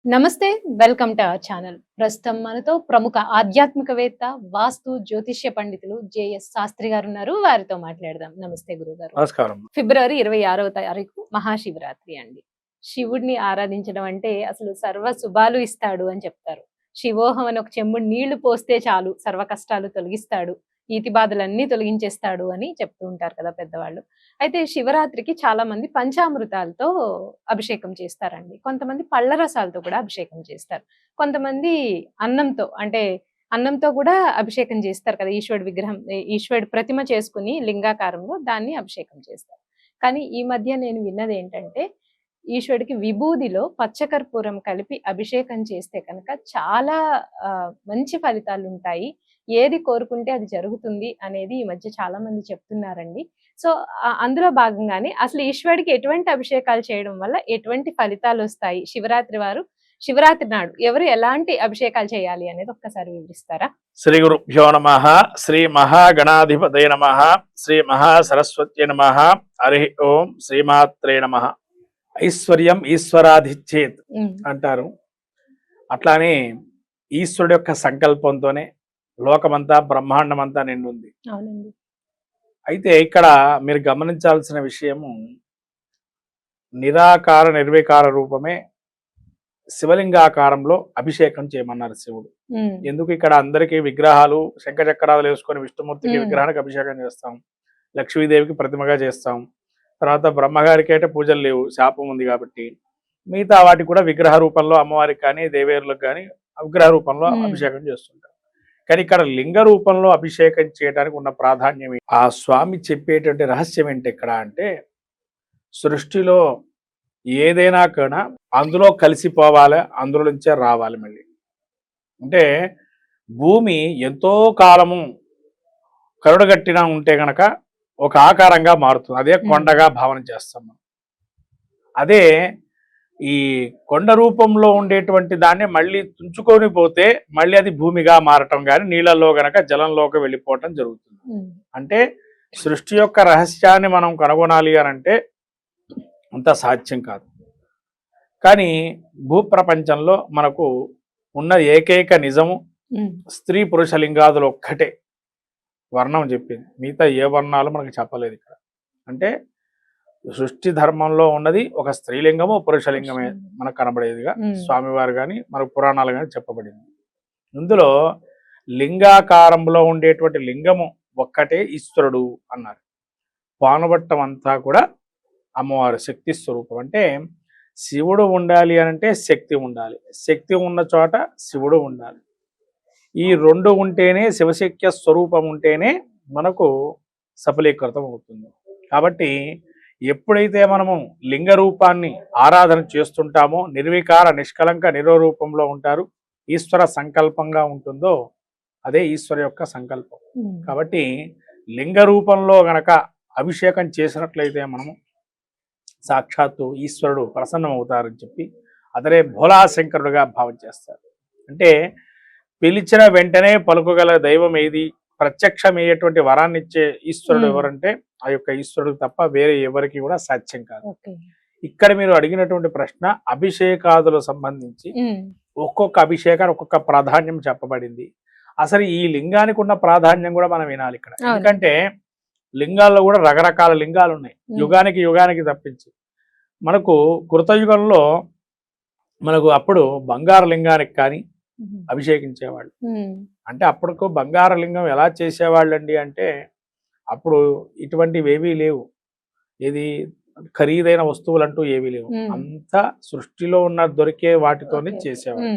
నమస్తే. Welcome to our channel. ప్రస్తుతం మనతో ప్రముఖ ఆధ్యాత్మికవేత్త, వాస్తు జ్యోతిష్య పండితులు జేఎస్ శాస్త్రి గారున్నారు. వారితో మాట్లాడదాం. నమస్తే గురువుగారు. నమస్కారం. ఫిబ్రవరి 26వ తారీఖు మహాశివరాత్రి అండి. శివుడిని ఆరాధించడం అంటే అసలు సర్వ శుభాలు ఇస్తాడు అని చెప్తారు. శివోహం అని ఒక చెంబుడు నీళ్లు పోస్తే చాలు సర్వ కష్టాలు తొలగిస్తాడు. ఈతి బాధలన్నీ తొలగించేస్తాడు అని చెప్తూ ఉంటారు కదా పెద్దవాళ్ళు. అయితే శివరాత్రికి చాలా మంది పంచామృతాలతో అభిషేకం చేస్తారండి. కొంతమంది పళ్ళ రసాలతో కూడా అభిషేకం చేస్తారు. కొంతమంది అన్నంతో అంటే అన్నంతో కూడా అభిషేకం చేస్తారు కదా! ఈశ్వరుడి విగ్రహం ఈశ్వరుడి ప్రతిమ చేసుకొని లింగాకారంలో దాన్ని అభిషేకం చేస్తారు. కానీ ఈ మధ్య నేను విన్నదేంటంటే ఈశ్వరుడికి విభూదిలో పచ్చకర్పూరం కలిపి అభిషేకం చేస్తే కనుక చాలా మంచి ఫలితాలుంటాయి. ఏది కోరుకుంటే అది జరుగుతుంది అనేది ఈ మధ్య చాలా మంది చెప్తున్నారండి. సో, అందులో భాగంగానే అసలు ఈశ్వరుడికి ఎటువంటి అభిషేకాలు చేయడం వల్ల ఎటువంటి ఫలితాలొస్తాయి? శివరాత్రి నాడు ఎవరు ఎలాంటి అభిషేకాలు చేయాలి అనేది ఒక్కసారి వివరిస్తారా? శ్రీ గురుభ్యో నమః. శ్రీ మహాగణాధిపతయ నమః. శ్రీ మహాసరస్వత్యై నమః. హరి ఓం. శ్రీమాత్రే నమః. ఐశ్వర్యం ఈశ్వరాధిచ్చేత్ అంటారు. అట్లానే ఈశ్వరుడు యొక్క సంకల్పంతోనే లోకమంతా బ్రహ్మాండమంతా నిండుంది. అవునండి. అయితే ఇక్కడ మీరు గమనించాల్సిన విషయము నిరాకార నిర్వికార రూపమే శివలింగాకారంలో అభిషేకం చేయమన్నారు శివుడు. ఎందుకు ఇక్కడ అందరికీ విగ్రహాలు శంఖచక్రాలు వేసుకొని విష్ణుమూర్తికి విగ్రహానికి అభిషేకం చేస్తాం, లక్ష్మీదేవికి ప్రతిమగా చేస్తాం, తర్వాత బ్రహ్మగారికి అయితే పూజలు లేవు, శాపం ఉంది కాబట్టి మిగతా వాటికి కూడా విగ్రహ రూపంలో అమ్మవారికి కానీ దేవేరులకు కానీ విగ్రహ రూపంలో అభిషేకం చేస్తుంటాం. కానీ ఇక్కడ లింగ రూపంలో అభిషేకం చేయడానికి ఉన్న ప్రాధాన్యం ఆ స్వామి చెప్పేటువంటి రహస్యం ఏంటి ఇక్కడ అంటే, సృష్టిలో ఏదైనా కూడా అందులో కలిసిపోవాలి, అందులో నుంచే రావాలి. మళ్ళీ అంటే భూమి ఎంతో కాలము కరుడుగట్టిన ఉంటే గనక ఒక ఆకారంగా మారుతుంది, అదే కొండగా భావన చేస్తాం మనం. అదే ఈ కొండ రూపంలో ఉండేటువంటి దాన్ని మళ్ళీ తుంచుకొని పోతే మళ్ళీ అది భూమిగా మారటం కానీ నీళ్ళల్లో గనక జలంలోకి వెళ్ళిపోవటం జరుగుతుంది. అంటే సృష్టి యొక్క రహస్యాన్ని మనం కనుగొనాలి అని అంటే అంత సాధ్యం కాదు. కానీ భూప్రపంచంలో మనకు ఉన్న ఏకైక నిజము స్త్రీ పురుష లింగాదులు ఒక్కటే వర్ణం చెప్పింది, మిగతా ఏ వర్ణాలు మనకు చెప్పలేదు ఇక్కడ. అంటే సృష్టి ధర్మంలో ఉన్నది ఒక స్త్రీలింగము పురుషలింగమే మనకు కనబడేదిగా స్వామివారు కానీ మనకు పురాణాలు కానీ చెప్పబడింది. ఇందులో లింగాకారంలో ఉండేటువంటి లింగము ఒక్కటే ఈశ్వరుడు అన్నారు. పానుబట్టం అంతా కూడా అమ్మవారు శక్తి స్వరూపం. అంటే శివుడు ఉండాలి అనంటే శక్తి ఉండాలి, శక్తి ఉన్న చోట శివుడు ఉండాలి. ఈ రెండు ఉంటేనే శివశక్య స్వరూపం ఉంటేనే మనకు సఫలీకృతం అవుతుంది. కాబట్టి ఎప్పుడైతే మనము లింగ రూపాన్ని ఆరాధన చేస్తుంటామో నిర్వికార నిష్కలంక నిరోరూపంలో ఉంటారు, ఈశ్వర సంకల్పంగా ఉంటుందో అదే ఈశ్వర యొక్క సంకల్పం. కాబట్టి లింగ రూపంలో గనక అభిషేకం చేసినట్లయితే మనము సాక్షాత్తు ఈశ్వరుడు ప్రసన్నం అవుతారని చెప్పి అతనే భోలాశంకరుడుగా భావం చేస్తారు. అంటే పిలిచిన వెంటనే పలుకుగల దైవం ఏది, ప్రత్యక్షమయ్యేటువంటి వరాన్ని ఇచ్చే ఈశ్వరుడు ఎవరంటే ఆ యొక్క ఈశ్వరుడు తప్ప వేరే ఎవరికి కూడా సాధ్యం కాదు. ఇక్కడ మీరు అడిగినటువంటి ప్రశ్న అభిషేకాదులకు సంబంధించి ఒక్కొక్క అభిషేకానికి ఒక్కొక్క ప్రాధాన్యం చెప్పబడింది. అసలు ఈ లింగానికి ఉన్న ప్రాధాన్యం కూడా మనం వినాలి ఇక్కడ. ఎందుకంటే లింగాల్లో కూడా రకరకాల లింగాలు ఉన్నాయి, యుగానికి యుగానికి తప్పించి. మనకు కృతయుగంలో మనకు అప్పుడు బంగారు లింగానికి కానీ అభిషేకించేవాళ్ళు. అంటే అప్పటికు బంగారు లింగం ఎలా చేసేవాళ్ళండి అంటే అప్పుడు ఇటువంటివి ఏవీ లేవు, ఏది ఖరీదైన వస్తువులు అంటూ ఏవీ లేవు, అంతా సృష్టిలో ఉన్న దొరికే వాటితోనే చేసేవాళ్ళు.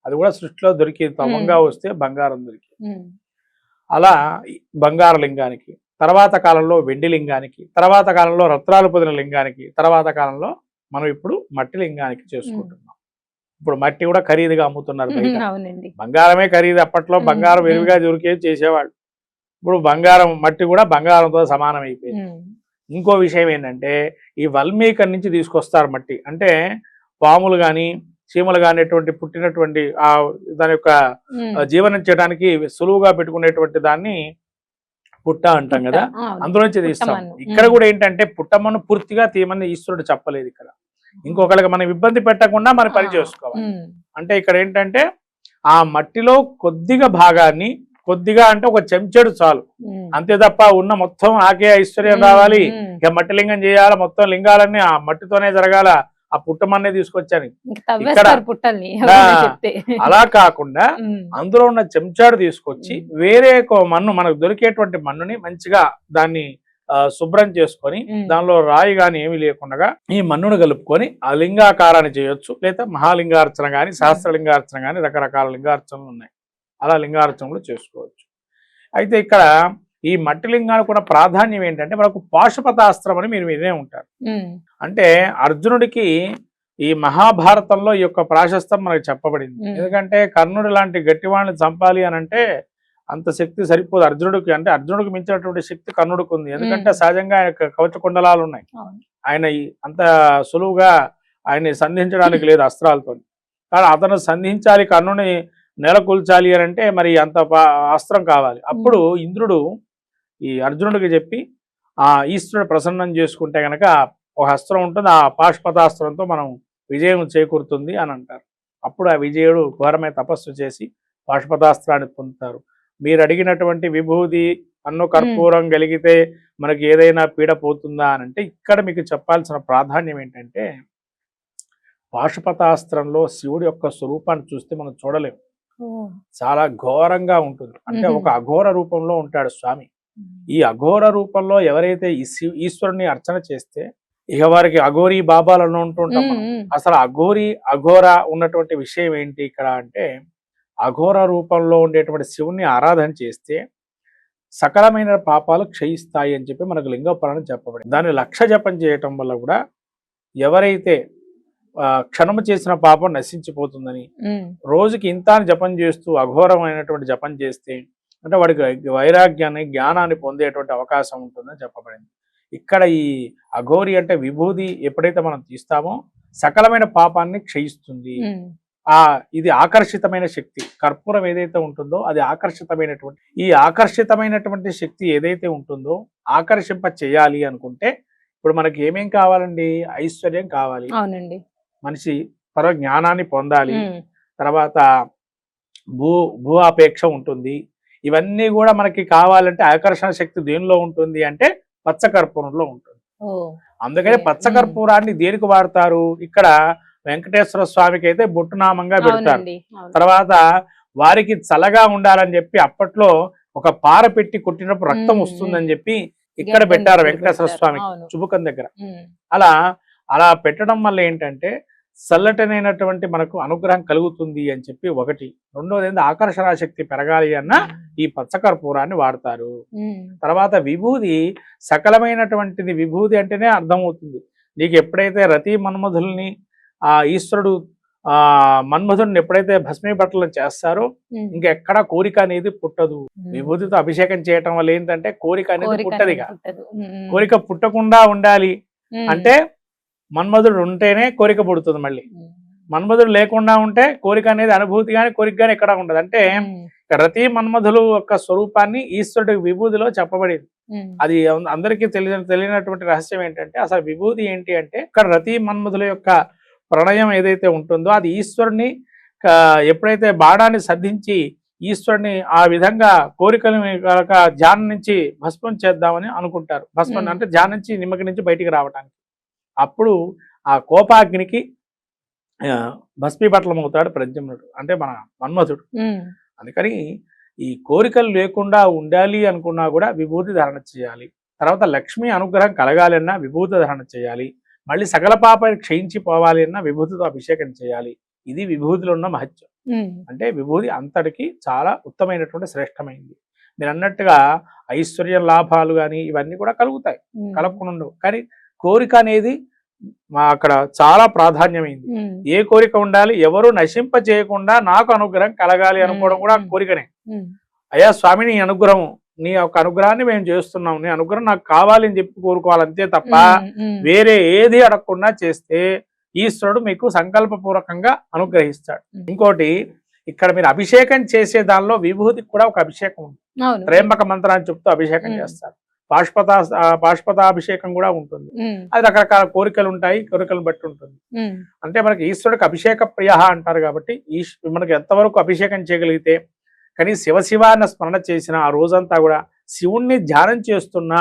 అది కూడా సృష్టిలో దొరికేది, తమంగా వస్తే బంగారం దొరికేది. అలా బంగారు లింగానికి, తర్వాత కాలంలో వెండి లింగానికి, తర్వాత కాలంలో రత్నాలు పొందిన లింగానికి, తర్వాత కాలంలో మనం ఇప్పుడు మట్టి లింగానికి చేసుకుంటున్నాం. ఇప్పుడు మట్టి కూడా ఖరీదుగా అమ్ముతున్నారు బయట. బంగారమే ఖరీదు, అప్పట్లో బంగారం విరివిగా దొరికేది చేసేవాళ్ళు. ఇప్పుడు బంగారం మట్టి కూడా బంగారంతో సమానం అయిపోయింది. ఇంకో విషయం ఏంటంటే ఈ వల్మీకం నుంచి తీసుకొస్తారు మట్టి. అంటే పాములు కానీ చీమలు కానిటువంటి పుట్టినటువంటి ఆ దాని యొక్క జీవనం చేయడానికి సులువుగా పెట్టుకునేటువంటి దాన్ని పుట్ట అంటాం కదా, అందులో నుంచి తీస్తాం. ఇక్కడ కూడా ఏంటంటే పుట్టమ్మను పూర్తిగా తీయమని ఈశ్వరుడు చెప్పలేదు. ఇక్కడ ఇంకొకరికి మనం ఇబ్బంది పెట్టకుండా మన పని చేసుకోవాలి. అంటే ఇక్కడ ఏంటంటే ఆ మట్టిలో కొద్దిగా భాగాన్ని, కొద్దిగా అంటే ఒక చెంచాడు చాలు, అంతే తప్ప ఉన్న మొత్తం నాకే ఐశ్వర్యం రావాలి, ఇక మట్టి లింగం చేయాలి, మొత్తం లింగాలన్నీ ఆ మట్టితోనే జరగాల, ఆ పుట్టమన్నే తీసుకొచ్చాను ఇక్కడ అలా కాకుండా అందులో ఉన్న చెంచాడు తీసుకొచ్చి వేరే మన్ను, మనకు దొరికేటువంటి మన్నుని మంచిగా దాన్ని శుభ్రం చేసుకొని దానిలో రాయి గాని ఏమీ లేకుండా ఈ మన్నును కలుపుకొని ఆ లింగాకారాన్ని చేయొచ్చు, లేదా మహాలింగార్చన గాని, సహస్రలింగార్చన గాని, రకరకాల లింగార్చనలు ఉన్నాయి, అలా లింగార్చనలు చేసుకోవచ్చు. అయితే ఇక్కడ ఈ మట్టి లింగానికి కూడా ప్రాధాన్యం ఏంటంటే మనకు పాశుపతాస్త్రం అని మీరు వినే ఉంటారు. అంటే అర్జునుడికి ఈ మహాభారతంలో ఈ యొక్క ప్రాశస్త్రం మనకు చెప్పబడింది. ఎందుకంటే కర్ణుడు లాంటి గట్టివాళ్ళని చంపాలి అని అంటే అంత శక్తి సరిపోదు అర్జునుడికి. అంటే అర్జునుడికి మించినటువంటి శక్తి కర్ణుడికి ఉంది. ఎందుకంటే సహజంగా ఆయన కవచ కుండలాలు ఉన్నాయి, ఆయన అంత సులువుగా ఆయన్ని సంధించడానికి లేదు అస్త్రాలతో. కానీ అతను సంధించాలి, కర్ణుని నెలకొల్చాలి అని అంటే మరి అంత అస్త్రం కావాలి. అప్పుడు ఇంద్రుడు ఈ అర్జునుడికి చెప్పి ఆ ఈశ్వరుడు ప్రసన్నం చేసుకుంటే గనక ఒక అస్త్రం ఉంటుంది, ఆ పాశుపతాస్త్రంతో మనం విజయం చేకూరుతుంది అని అంటారు. అప్పుడు ఆ విజయుడు ఘోరమైన తపస్సు చేసి పాశుపతాస్త్రాన్ని పొందుతారు. మీరు అడిగినటువంటి విభూది అన్ను కర్పూరం కలిగితే మనకి ఏదైనా పీడ పోతుందా అని అంటే ఇక్కడ మీకు చెప్పాల్సిన ప్రాధాన్యం ఏంటంటే పాశుపతాస్త్రంలో శివుడి యొక్క స్వరూపాన్ని చూస్తే మనం చూడలేము, చాలా ఘోరంగా ఉంటుంది. అంటే ఒక అఘోర రూపంలో ఉంటాడు స్వామి. ఈ అఘోర రూపంలో ఎవరైతే ఈశ్వరుని అర్చన చేస్తే ఇక వారికి అఘోరి బాబాలను ఉంటుంటాం. అసలు అఘోర ఉన్నటువంటి విషయం ఏంటి ఇక్కడ అంటే అఘోర రూపంలో ఉండేటువంటి శివుణ్ణి ఆరాధన చేస్తే సకలమైన పాపాలు క్షయిస్తాయి అని చెప్పి మనకు లింగ పురాణం చెప్పబడింది. దాన్ని 1,00,000 జపం చేయటం వల్ల కూడా ఎవరైతే క్షణము చేసిన పాపం నశించిపోతుందని, రోజుకి ఇంత జపం చేస్తూ అఘోరమైనటువంటి జపం చేస్తే అంటే వాడికి వైరాగ్యాన్ని, జ్ఞానాన్ని పొందేటువంటి అవకాశం ఉంటుందని చెప్పబడింది. ఇక్కడ ఈ అఘోరి అంటే విభూది ఎప్పుడైతే మనం తీస్తామో సకలమైన పాపాన్ని క్షయిస్తుంది. ఇది ఆకర్షితమైన శక్తి. కర్పూరం ఏదైతే ఉంటుందో అది ఆకర్షితమైనటువంటి, ఈ ఆకర్షితమైనటువంటి శక్తి ఏదైతే ఉంటుందో ఆకర్షింప చేయాలి అనుకుంటే ఇప్పుడు మనకి ఏమేం కావాలండి? ఐశ్వర్యం కావాలి, అవునండి, మనిషి తర్వాత జ్ఞానాన్ని పొందాలి, తర్వాత భూ అపేక్ష ఉంటుంది. ఇవన్నీ కూడా మనకి కావాలంటే ఆకర్షణ శక్తి దేనిలో ఉంటుంది అంటే పచ్చకర్పూరంలో ఉంటుంది. అందుకని పచ్చకర్పూరాన్ని దేనికి వాడతారు? ఇక్కడ వెంకటేశ్వర స్వామికి అయితే బొట్టునామంగా పెడతారు. తర్వాత వారికి చల్లగా ఉండాలని చెప్పి అప్పట్లో ఒక పార పెట్టి కొట్టినప్పుడు రక్తం వస్తుందని చెప్పి ఇక్కడ పెట్టారు వెంకటేశ్వర స్వామికి చుబుకం దగ్గర. అలా పెట్టడం వల్ల ఏంటంటే చల్లటనైనటువంటి మనకు అనుగ్రహం కలుగుతుంది అని చెప్పి ఒకటి. రెండోది ఏంటంటే ఆకర్షణ శక్తి పెరగాలి అన్న ఈ పచ్చకర్పూరాన్ని వాడతారు. తర్వాత విభూది సకలమైనటువంటిది. విభూది అంటేనే అర్థమవుతుంది నీకు ఎప్పుడైతే రతి మన్మధుల్ని ఆ ఈశ్వరుడు మన్మధుడిని ఎప్పుడైతే భస్మీపట్లం చేస్తారో ఇంకెక్కడ కోరిక అనేది పుట్టదు. విభూతితో అభిషేకం చేయటం వల్ల ఏంటంటే కోరిక అనేది పుట్టదిగా. కోరిక పుట్టకుండా ఉండాలి అంటే మన్మధుడు ఉంటేనే కోరిక పుడుతుంది. మళ్ళీ మన్మధుడు లేకుండా ఉంటే కోరిక అనేది అనుభూతి కానీ కోరిక కానీ ఎక్కడ ఉండదు. అంటే రతి మన్మధులు యొక్క స్వరూపాన్ని ఈశ్వరుడి విభూతిలో చెప్పబడింది. అది అందరికీ తెలియనటువంటి రహస్యం ఏంటంటే అసలు విభూతి ఏంటి అంటే ఇక్కడ రతి మన్మధుల యొక్క ప్రణయం ఏదైతే ఉంటుందో అది ఈశ్వరుని ఎప్పుడైతే బాణాన్ని సంధించి ఈశ్వరుని ఆ విధంగా కోరికలను ధ్యానం నుంచి భస్మం చేద్దామని అనుకుంటారు. భస్మం అంటే ధ్యానం నుంచి నిమ్మకి నుంచి బయటికి రావడానికి. అప్పుడు ఆ కోపాగ్నికి భస్మీపట్లం అవుతాడు ప్రద్యుమ్నుడు, అంటే మన మన్మధుడు. అందుకని ఈ కోరికలు లేకుండా ఉండాలి అనుకున్నా కూడా విభూతి ధారణ చేయాలి. తర్వాత లక్ష్మీ అనుగ్రహం కలగాలి అన్నా విభూతి ధారణ చేయాలి. మళ్ళీ సకల పాపాన్ని క్షయించిపోవాలి అన్నా విభూతితో అభిషేకం చేయాలి. ఇది విభూతిలో ఉన్న మహత్యం. అంటే విభూతి అంతటికి చాలా ఉత్తమైనటువంటి శ్రేష్టమైంది. మీరు అన్నట్టుగా ఐశ్వర్య లాభాలు కానీ ఇవన్నీ కూడా కలుగుతాయి, కలగకుండా ఉండవు. కానీ కోరిక అనేది అక్కడ చాలా ప్రాధాన్యమైంది. ఏ కోరిక ఉండాలి? ఎవరు నశింప చేయకుండా నాకు అనుగ్రహం కలగాలి అనుకోవడం కూడా కోరికనే. అయ్యా స్వామి నీ అనుగ్రహం, నీ యొక్క అనుగ్రహాన్ని మేము చేస్తున్నాం, నీ అనుగ్రహం నాకు కావాలి అని చెప్పి కోరుకోవాలి అంతే తప్ప వేరే ఏది అడగకుండా చేస్తే ఈశ్వరుడు మీకు సంకల్పపూర్వకంగా అనుగ్రహిస్తాడు. ఇంకోటి ఇక్కడ మీరు అభిషేకం చేసే దానిలో విభూతికి కూడా ఒక అభిషేకం ఉంది. త్రయంబక మంత్రాన్ని చెప్తూ అభిషేకం చేస్తారు. పాశుపతాభిషేకం కూడా ఉంటుంది. అది రకరకాల కోరికలు ఉంటాయి, కోరికలను బట్టి ఉంటుంది. అంటే మనకి ఈశ్వరుడికి అభిషేక ప్రియ అంటారు కాబట్టి మనకి ఎంతవరకు అభిషేకం చేయగలిగితే, కానీ శివ అన్న స్మరణ చేసిన ఆ రోజంతా కూడా శివుణ్ణి ధ్యానం చేస్తున్న,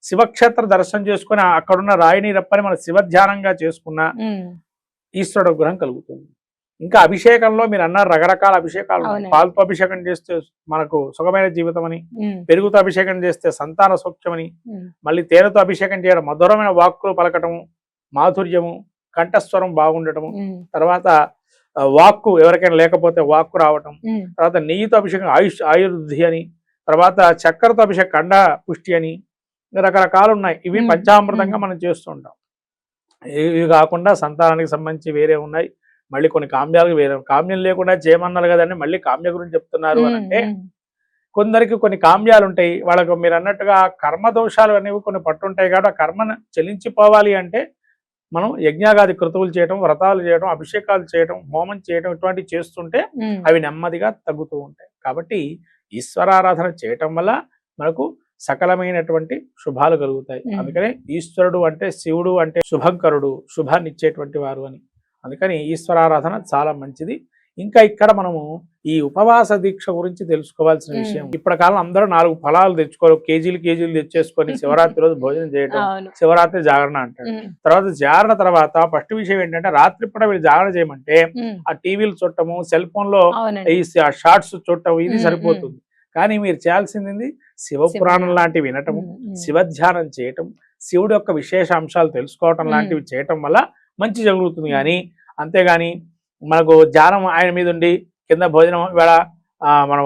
శివక్షేత్ర దర్శనం చేసుకుని అక్కడున్న రాయిని రప్పని మన శివ ధ్యానంగా చేసుకున్న ఈశ్వరుడు అనుగ్రహం కలుగుతుంది. ఇంకా అభిషేకంలో మీరు అన్నారు రకరకాల అభిషేకాలు. పాలతో అభిషేకం చేస్తే మనకు సుఖమైన జీవితం అని, పెరుగుతో అభిషేకం చేస్తే సంతాన సౌఖ్యమని, మళ్ళీ తేనెతో అభిషేకం చేయడం, మధురమైన వాక్కులు పలకటము, మాధుర్యము, కంఠస్వరం బాగుండటము, తర్వాత వాక్కు ఎవరికైనా లేకపోతే వాక్కు రావటం, తర్వాత నెయ్యితో అభిషేకం ఆయుర్వృద్ధి అని, తర్వాత చక్కెరతో అభిషేకం కండ పుష్టి అని, రకరకాలు ఉన్నాయి. ఇవి పంచామృతంగా మనం చేస్తూ ఉంటాం. ఇవి కాకుండా సంతానానికి సంబంధించి వేరే ఉన్నాయి. మళ్ళీ కొన్ని కామ్యాలకు వేరే, కామ్యం లేకుండా చేయమన్నారు కదండి, మళ్ళీ కామ్య గురించి చెప్తున్నారు అని అంటే, కొందరికి కొన్ని కామ్యాలు ఉంటాయి. వాళ్ళకు మీరు అన్నట్టుగా కర్మ దోషాలు అనేవి కొన్ని పట్టుంటాయి కాబట్టి ఆ కర్మను చెల్లించిపోవాలి అంటే మనం యజ్ఞాగాది కృతువులు చేయడం, వ్రతాలు చేయడం, అభిషేకాలు చేయడం, హోమం చేయడం ఇటువంటివి చేస్తుంటే అవి నెమ్మదిగా తగ్గుతూ ఉంటాయి. కాబట్టి ఈశ్వరారాధన చేయటం వల్ల మనకు సకలమైనటువంటి శుభాలు కలుగుతాయి. అందుకనే ఈశ్వరుడు అంటే, శివుడు అంటే శుభంకరుడు, శుభాన్ని ఇచ్చేటువంటి వారు అని. అందుకని ఈశ్వరారాధన చాలా మంచిది. ఇంకా ఇక్కడ మనము ఈ ఉపవాస దీక్ష గురించి తెలుసుకోవాల్సిన విషయం, ఇప్పటి కాలం అందరూ 4 ఫలాలు తెచ్చుకోరు, కేజీలు తెచ్చేసుకొని శివరాత్రి రోజు భోజనం చేయడం, శివరాత్రి జాగరణ అంటారు. తర్వాత జాగరణ తర్వాత ఫస్ట్ విషయం ఏంటంటే, రాత్రి పూట వీళ్ళు జాగరణ చేయమంటే ఆ టీవీలు చూడటము, సెల్ ఫోన్ లో ఈ షార్ట్స్ చూడటం ఇది సరిపోతుంది. కానీ మీరు చేయాల్సింది శివపురాణం లాంటివి వినటము, శివధ్యానం చేయటం, శివుడు యొక్క విశేష అంశాలు తెలుసుకోవటం లాంటివి చేయటం వల్ల మంచి జరుగుతుంది. కానీ అంతేగాని మనకు ధ్యానం ఆయన మీద ఉండి కింద భోజనం ఇవాళ మనం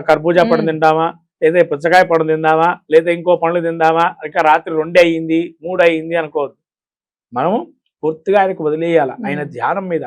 కర్బూజా పండు తిందామా, లేదా పుచ్చకాయ పండు తిందామా, లేదా ఇంకో పండ్లు తిందామా, ఇంకా రాత్రి 2 అయ్యింది 3 అయ్యింది అనుకోవద్దు. మనము పూర్తిగా ఆయనకు వదిలేయాలి ఆయన ధ్యానం మీద.